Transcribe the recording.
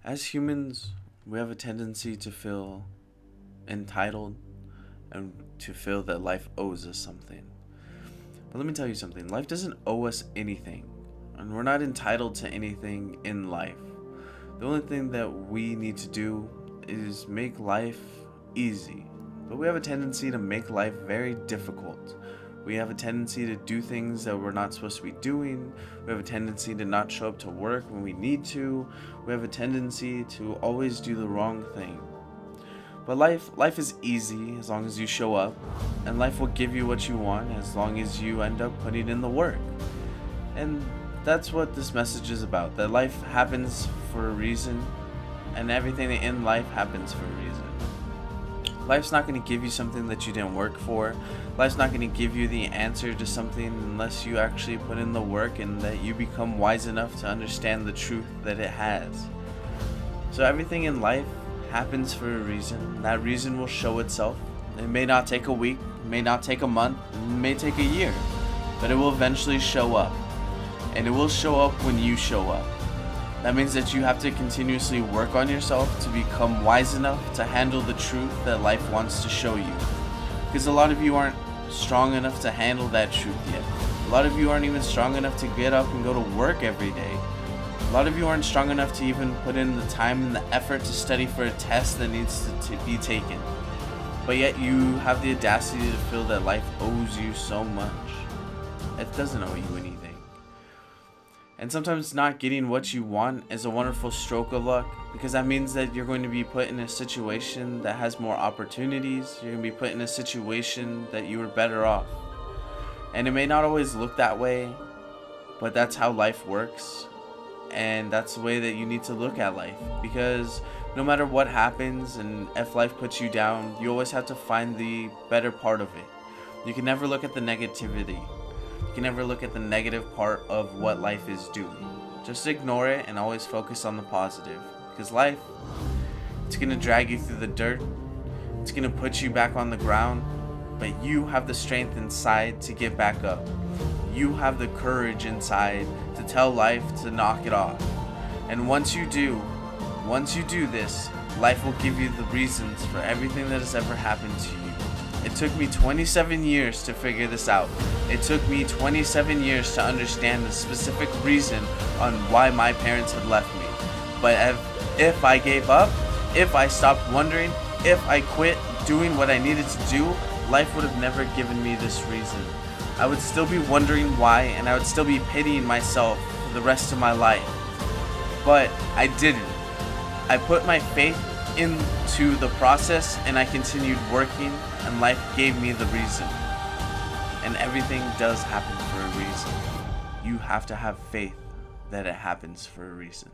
As humans, we have a tendency to feel entitled and to feel that life owes us something. But let me tell you something, life doesn't owe us anything, and we're not entitled to anything in life. The only thing that we need to do is make life easy. But we have a tendency to make life very difficult. We have a tendency to do things that we're not supposed to be doing. We have a tendency to not show up to work when we need to. We have a tendency to always do the wrong thing. But life is easy as long as you show up, and life will give you what you want as long as you end up putting in the work. And that's what this message is about, that life happens for a reason, and everything in life happens for a reason. Life's not going to give you something that you didn't work for. Life's not going to give you the answer to something unless you actually put in the work and that you become wise enough to understand the truth that it has. So everything in life happens for a reason. That reason will show itself. It may not take a week, it may not take a month, it may take a year, but it will eventually show up. And it will show up when you show up. That means that you have to continuously work on yourself to become wise enough to handle the truth that life wants to show you. Because a lot of you aren't strong enough to handle that truth yet. A lot of you aren't even strong enough to get up and go to work every day. A lot of you aren't strong enough to even put in the time and the effort to study for a test that needs to be taken. But yet you have the audacity to feel that life owes you so much. It doesn't owe you anything. And sometimes not getting what you want is a wonderful stroke of luck, because that means that you're going to be put in a situation that has more opportunities. You're going to be put in a situation that you were better off. And it may not always look that way, but that's how life works. And that's the way that you need to look at life, because no matter what happens and if life puts you down, you always have to find the better part of it. You can never look at the negativity. You can never look at the negative part of what life is doing. Just ignore it and always focus on the positive. Because life, it's going to drag you through the dirt. It's going to put you back on the ground. But you have the strength inside to get back up. You have the courage inside to tell life to knock it off. And once you do this, life will give you the reasons for everything that has ever happened to you. It took me 27 years to figure this out. It took me 27 years to understand the specific reason on why my parents had left me. But if I gave up, if I stopped wondering, if I quit doing what I needed to do, life would have never given me this reason. I would still be wondering why, and I would still be pitying myself for the rest of my life. But I didn't. I put my faith into the process, and I continued working, and life gave me the reason. And everything does happen for a reason. You have to have faith that it happens for a reason.